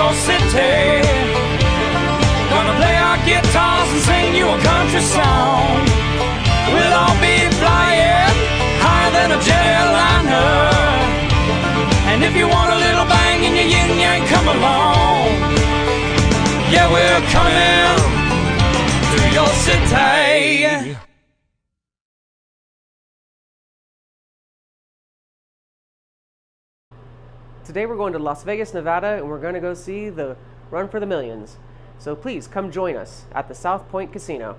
your city. Gonna play our guitars and sing you a country song. We'll all be flying higher than a jetliner. And if you want a little bang in your yin yang, come along. Yeah, we're coming to your city. Today we're going to Las Vegas, Nevada, and we're going to go see the Run for the Millions. So please come join us at the South Point Casino.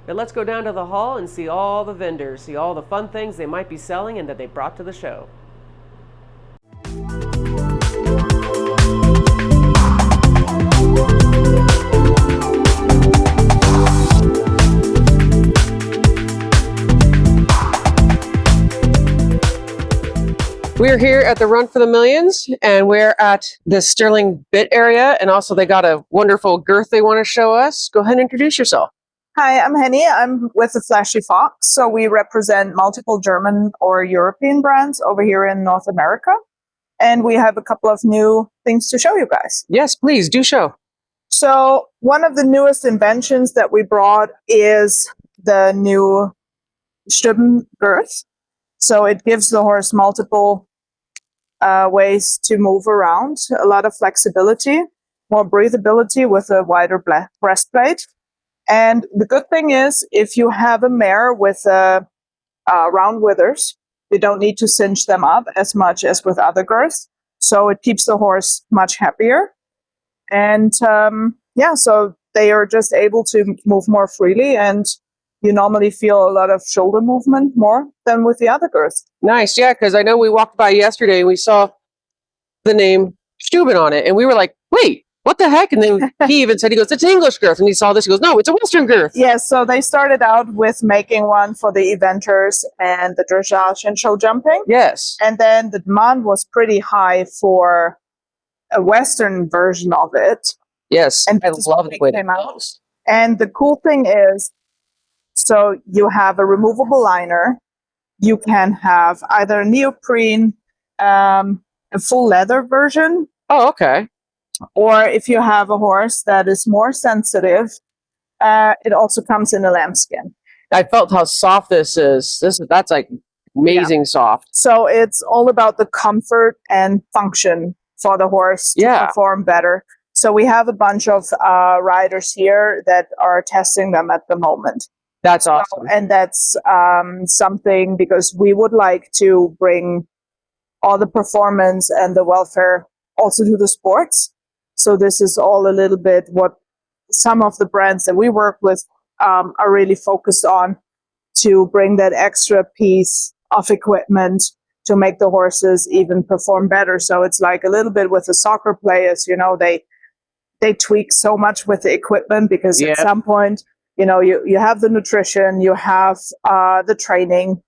But let's go down to the hall and see all the vendors, see all the fun things they might be selling and that they brought to the show. We're here at the Run for the Millions, and we're at the Sterling Bit area, and also they got a wonderful girth they want to show us. Go ahead and introduce yourself. Hi, I'm Henny. I'm with the Flashy Fox. So we represent multiple German or European brands over here in North America. And we have a couple of new things to show you guys. Yes, please, do show. So one of the newest inventions that we brought is the new Stüben girth. So it gives the horse multiple ways to move around, a lot of flexibility, more breathability with a wider breastplate. And the good thing is, if you have a mare with round withers, you don't need to cinch them up as much as with other girths. So it keeps the horse much happier. And so they are just able to move more freely. And you normally feel a lot of shoulder movement more than with the other girths. Nice, yeah, because I know we walked by yesterday and we saw the name Stüben on it. And we were like, wait, what the heck? And then he even said, he goes, it's English girth. And he saw this, he goes, no, it's a Western girth. Yes, so they started out with making one for the eventers and the dressage and show jumping. Yes. And then the demand was pretty high for a Western version of it. Yes, and I love the way it came out. And the cool thing is, so you have a removable liner. You can have either a neoprene, a full leather version. Oh, okay. Or if you have a horse that is more sensitive, it also comes in a lambskin. I felt how soft this is. That's like amazing soft. So it's all about the comfort and function for the horse to perform better. So we have a bunch of riders here that are testing them at the moment. That's awesome. And that's something, because we would like to bring all the performance and the welfare also to the sports. So this is all a little bit what some of the brands that we work with are really focused on, to bring that extra piece of equipment to make the horses even perform better. So it's like a little bit with the soccer players, you know, they tweak so much with the equipment, because at some point, you know, you have the nutrition, you have the training,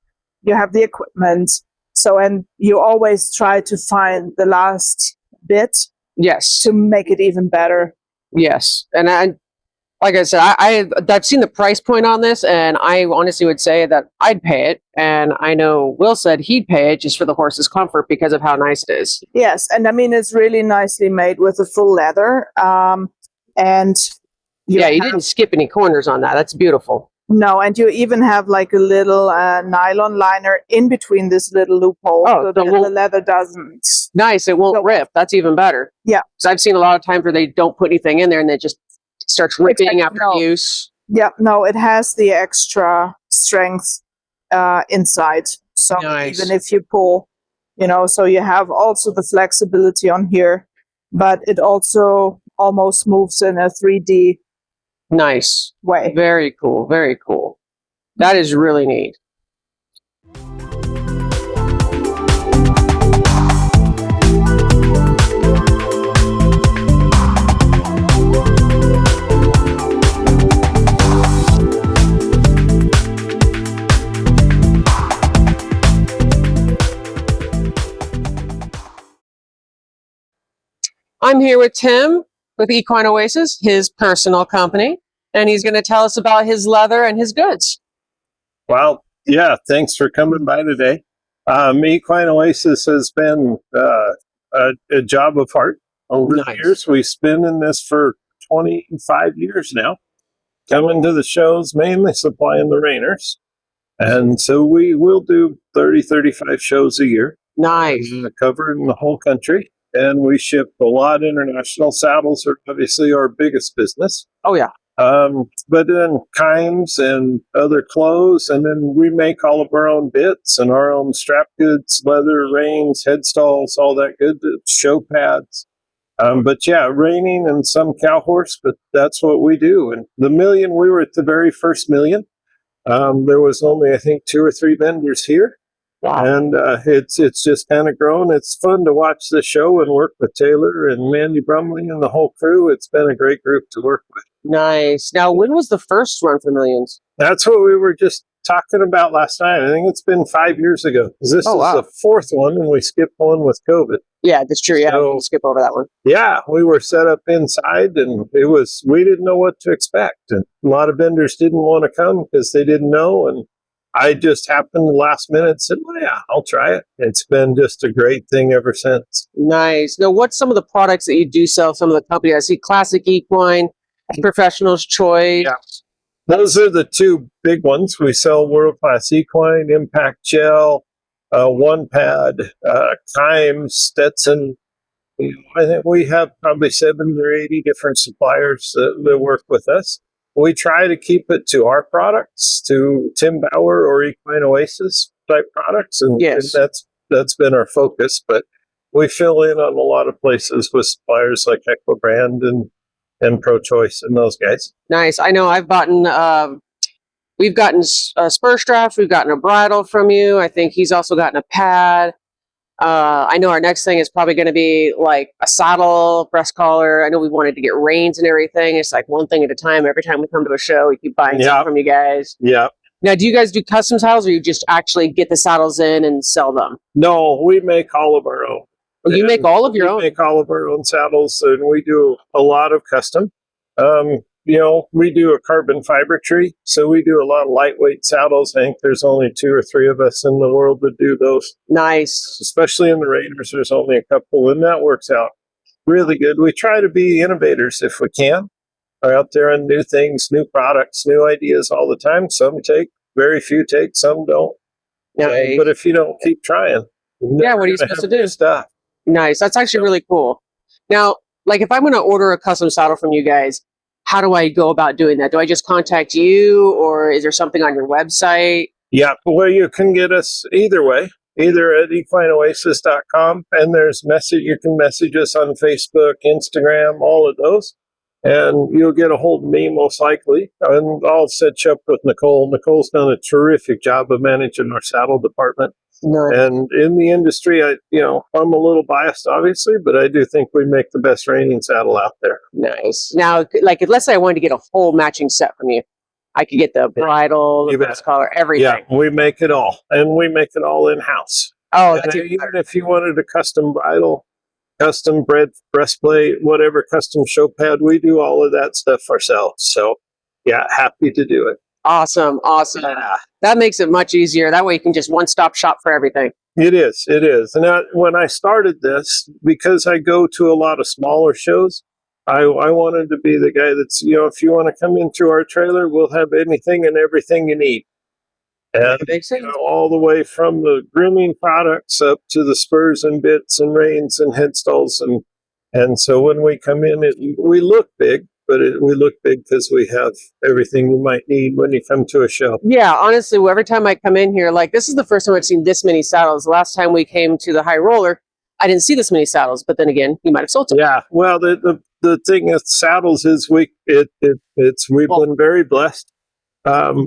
you have the equipment. So, and you always try to find the last bit. Yes. To make it even better. Yes. And like I said, I've seen the price point on this, and I honestly would say that I'd pay it. And I know Will said he'd pay it just for the horse's comfort because of how nice it is. Yes. And I mean, it's really nicely made with the full leather. And you didn't skip any corners on that. That's beautiful. No, and you even have like a little nylon liner in between this little loophole, so that the leather doesn't. Nice, it won't rip. That's even better. Yeah, because I've seen a lot of times where they don't put anything in there and it just starts ripping after use. Yeah, no, it has the extra strength inside. So even if you pull, So you have also the flexibility on here, but it also almost moves in a 3D Nice. way. Very cool. Very cool. That is really neat. I'm here with Tim with Equine Oasis, his personal company, and he's going to tell us about his leather and his goods. Well, yeah, thanks for coming by today. Equine Oasis has been a job of heart over the years. We've been in this for 25 years now, coming to the shows, mainly supplying the reiners. And so we will do 30, 35 shows a year. Nice. Covering the whole country. And we ship a lot international. Saddles are obviously our biggest business. Oh, yeah. But then chimes and other clothes, and then we make all of our own bits and our own strap goods, leather, reins, headstalls, all that good, show pads. But yeah, reining and some cow horse, but that's what we do. And the million, we were at the very first million. There was only, I think, 2 or 3 vendors here. Wow. And it's just kind of grown. It's fun to watch the show and work with Taylor and Mandy Brumley and the whole crew. It's been a great group to work with. Nice. Now, when was the first run for millions? That's what we were just talking about last night. I think it's been 5 years ago. This is the 4th one, and we skipped one with COVID. Yeah, that's true. Yeah, we'll skip over that one. Yeah, we were set up inside, and we didn't know what to expect. And a lot of vendors didn't want to come because they didn't know. And I just happened last minute and said, well, yeah, I'll try it. It's been just a great thing ever since. Nice. Now, what's some of the products that you do sell, some of the companies? I see Classic Equine, Professional's Choice. Yeah. Those are the 2 big ones. We sell World Class Equine, Impact Gel, One Pad, Chimes, Stetson. I think we have probably 70 or 80 different suppliers that work with us. We try to keep it to our products, to Tim Bauer or Equine Oasis type products, and that's been our focus. But we fill in on a lot of places with suppliers like Equibrand and Pro Choice and those guys. Nice. I know I've we've gotten spur straps, we've gotten a bridle from you. I think he's also gotten a pad. I know our next thing is probably going to be like a saddle, breast collar. I know we wanted to get reins and everything. It's like one thing at a time. Every time we come to a show, we keep buying stuff from you guys. Yeah. Now, do you guys do custom saddles, or you just actually get the saddles in and sell them? No, we make all of our own. Oh, you make all of your own? We make all of our own saddles, and we do a lot of custom. We do a carbon fiber tree, so we do a lot of lightweight saddles. I think there's only 2 or 3 of us in the world that do those. Nice. Especially in the Raiders, there's only a couple, and that works out really good. We try to be innovators if we can. We're out there on new things, new products, new ideas all the time. Some take, very few take, some don't. Nice. But if you don't keep trying, what are you supposed to do? Stuff. Nice. That's actually really cool. Now, like if I'm going to order a custom saddle from you guys, how do I go about doing that? Do I just contact you, or is there something on your website? Yeah, well, you can get us either way, either at equineoasis.com, and you can message us on Facebook, Instagram, all of those, and you'll get a hold of me most likely, and I'll set you up with Nicole. Nicole's done a terrific job of managing our saddle department. Nice. And in the industry, I'm a little biased, obviously, but I do think we make the best reining saddle out there. Nice. Now, like, let's say I wanted to get a whole matching set from you. I could get the bridle, the breast collar, everything. Yeah, we make it all. And we make it all in-house. Oh, and even if you wanted a custom bridle, custom breastplate, whatever, custom show pad, we do all of that stuff ourselves. So, yeah, happy to do it. Awesome. Yeah. That makes it much easier. That way you can just one-stop shop for everything. It is. And when I started this, because I go to a lot of smaller shows, I wanted to be the guy that's, if you want to come in through our trailer, we'll have anything and everything you need. And all the way from the grooming products up to the spurs and bits and reins and headstalls. And so when we come in, we look big, but we look big because we have everything you might need when you come to a show. Yeah, honestly, every time I come in here, like this is the first time I've seen this many saddles. The last time we came to the High Roller, I didn't see this many saddles, but then again, you might have sold some. Yeah, well, the thing with saddles is we've been very blessed.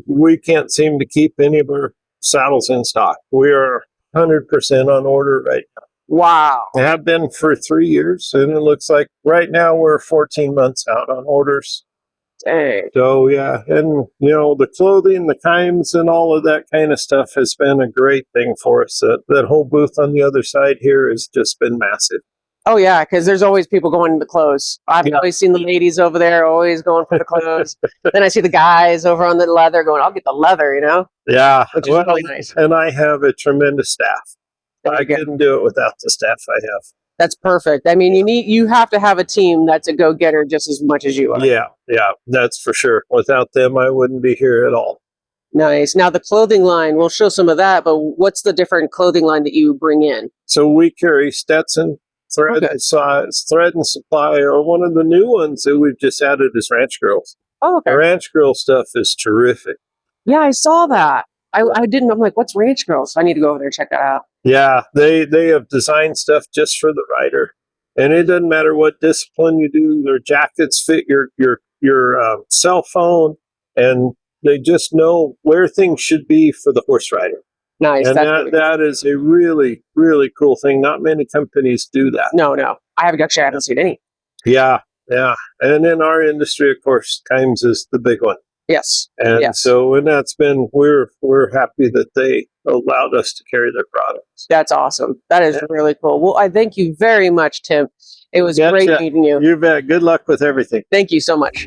We can't seem to keep any of our saddles in stock. We are 100% on order right now. Wow. We have been for 3 years, and it looks like right now we're 14 months out on orders. Dang. So yeah, and the clothing, the chimes, and all of that kind of stuff has been a great thing for us. That whole booth on the other side here has just been massive. Oh yeah, because there's always people going to the clothes. I've Yeah. always seen the ladies over there always going for the clothes. Then I see the guys over on the leather going, I'll get the leather, Yeah, which is really nice. And I have a tremendous staff. There I you go. couldn't do it without the staff I have. That's perfect. I mean, you have to have a team that's a go-getter just as much as you are. Yeah, that's for sure. Without them, I wouldn't be here at all. Nice. Now the clothing line, we'll show some of that, but what's the different clothing line that you bring in? So we carry Stetson, Thread and Size, Thread and Supply, or one of the new ones that we've just added is Ranch Girls. Oh, okay. The Ranch Girl stuff is terrific. Yeah, I saw that. I didn't. I'm like, what's Ranch Girls? I need to go over there and check that out. Yeah, they have designed stuff just for the rider, and it doesn't matter what discipline you do. Their jackets fit your cell phone, and they just know where things should be for the horse rider. Nice. And that is a really, really cool thing. Not many companies do that. No. I haven't seen any. Yeah. And in our industry, of course, Kimes is the big one. Yes. And yes. so, and that's been, we're happy that they allowed us to carry their products. That's awesome. That is really cool. Well, I thank you very much, Tim. It was great meeting you. You bet. Good luck with everything. Thank you so much.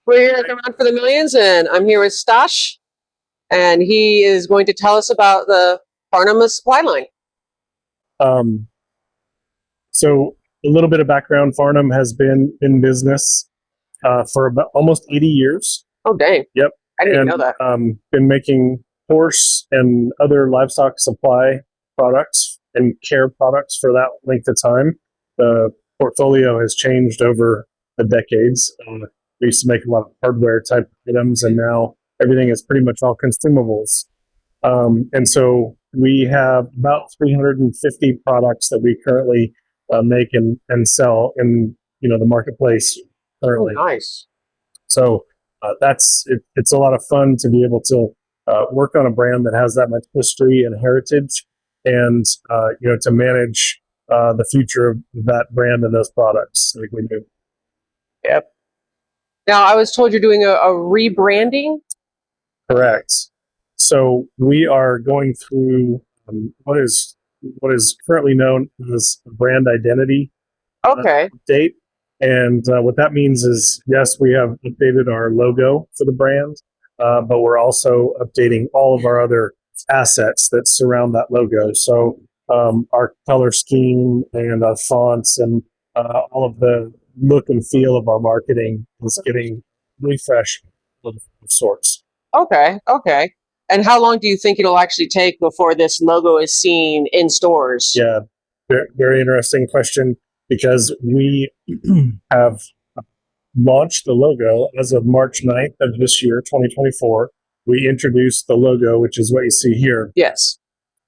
We're here at the Run for the Millions, and I'm here with Stash, and he is going to tell us about the Farnham supply line. So a little bit of background: Farnham has been in business for about almost 80 years. Oh, dang! Yep, I didn't know that. Been making horse and other livestock supply products and care products for that length of time. The portfolio has changed over the decades. We used to make a lot of hardware type items, and now everything is pretty much all consumables. And so we have about 350 products that we currently make and sell in the marketplace currently. Oh, nice. So it's a lot of fun to be able to work on a brand that has that much history and heritage, and to manage the future of that brand and those products like we do. Yep. Now, I was told you're doing a rebranding. Correct. So we are going through what is currently known as brand identity update. And what that means is, yes, we have updated our logo for the brand, but we're also updating all of our other assets that surround that logo. So our color scheme and our fonts and all of the look and feel of our marketing is getting refreshed of sorts. Okay. And how long do you think it'll actually take before this logo is seen in stores? Yeah, very, very interesting question, because we have launched the logo as of March 9th of this year, 2024. We introduced the logo, which is what you see here. Yes.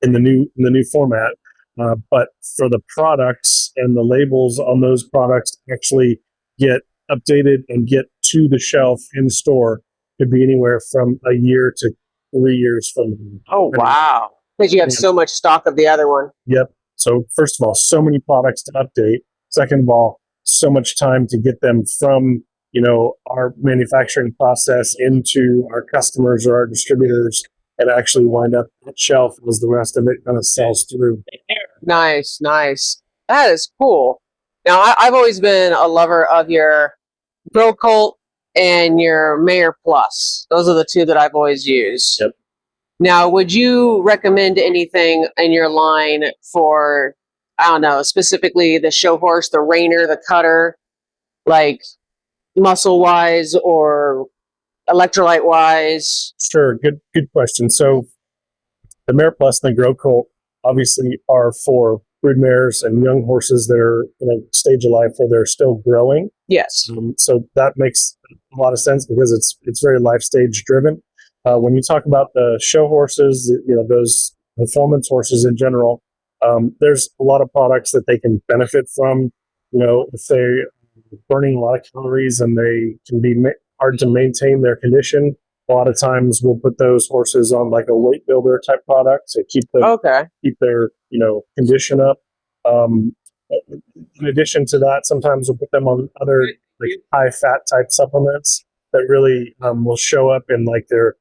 In the new format. But for the products and the labels on those products actually get updated and get to the shelf in store, could be anywhere from a year to 3 years from now. Oh, wow. Because you have so much stock of the other one. Yep. So first of all, so many products to update. Second of all, so much time to get them from our manufacturing process into our customers or our distributors, and actually wind up at shelf as the rest of it kind of sells through. Nice. That is cool. Now, I've always been a lover of your Grow Cult and your Mayor Plus. Those are the two that I've always used. Yep. Now, would you recommend anything in your line for, I don't know, specifically the show horse, the reiner, the cutter, like muscle wise or electrolyte wise? Sure, good question. So the Mare Plus and the Grow Colt obviously are for brood mares and young horses that are in a stage of life where they're still growing. Yes. So that makes a lot of sense because it's very life stage driven. When you talk about the show horses, those performance horses in general, there's a lot of products that they can benefit from. If they're burning a lot of calories and they can be hard to maintain their condition, a lot of times we'll put those horses on like a weight builder type product to keep their condition up. In addition to that, sometimes we'll put them on other like high fat type supplements that really will show up in like their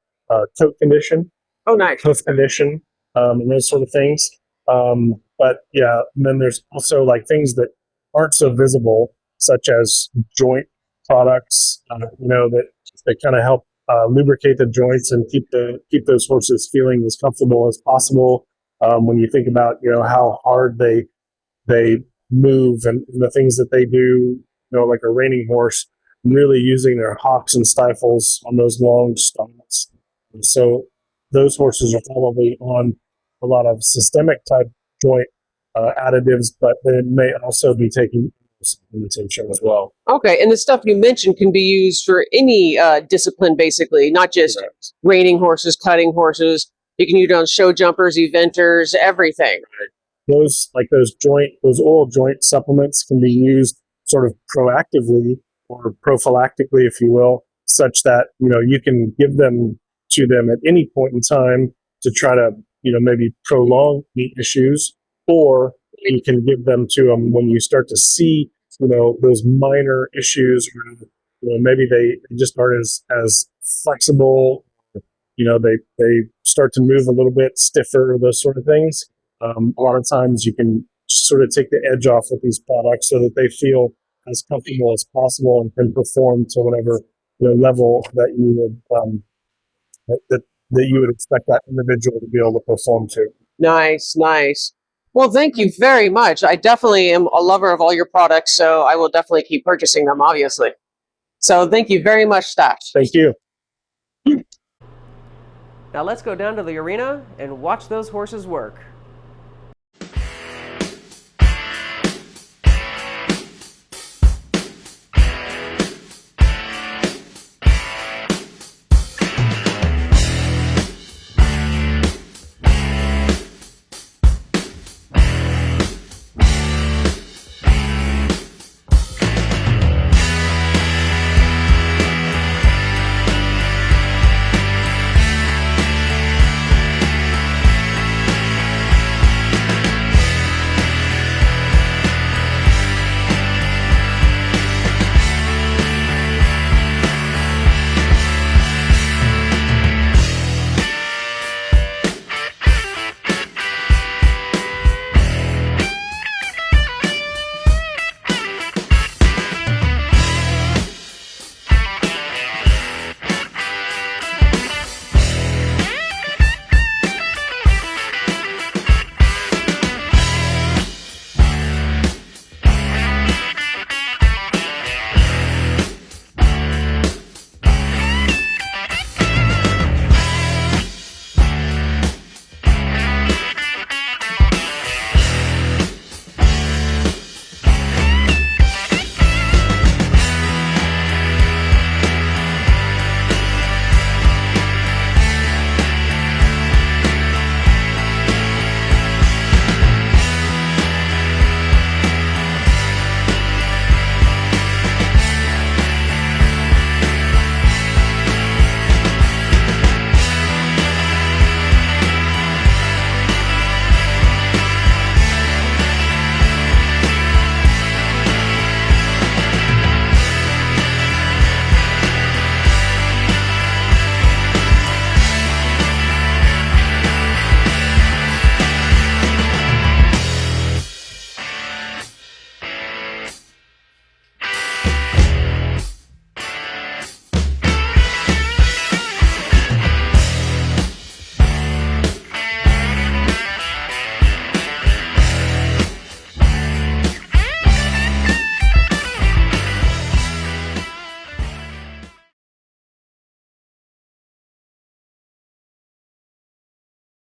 coat condition, hoof condition, and those sort of things. But yeah, and then there's also like things that aren't so visible, such as joint products, that kind of help lubricate the joints and keep those horses feeling as comfortable as possible. When you think about how hard they move and the things that they do, like a reining horse, really using their hocks and stifles on those long stalls. And so those horses are probably on a lot of systemic type joint additives, but they may also be taking supplementation as well. Okay, and the stuff you mentioned can be used for any discipline, basically, not just reining horses, cutting horses. You can use it on show jumpers, eventers, everything. Those oil joint supplements can be used sort of proactively or prophylactically, if you will, such that you can give them to them at any point in time to try to maybe prolong the issues, or you can give them to them when you start to see those minor issues, or maybe they just aren't as flexible. They start to move a little bit stiffer, those sort of things. A lot of times you can just sort of take the edge off with these products so that they feel as comfortable as possible and can perform to whatever level that you would that you would expect that individual to be able to perform to. Nice. Well, thank you very much. I definitely am a lover of all your products, so I will definitely keep purchasing them, obviously. So thank you very much, Stash. Thank you. Now let's go down to the arena and watch those horses work.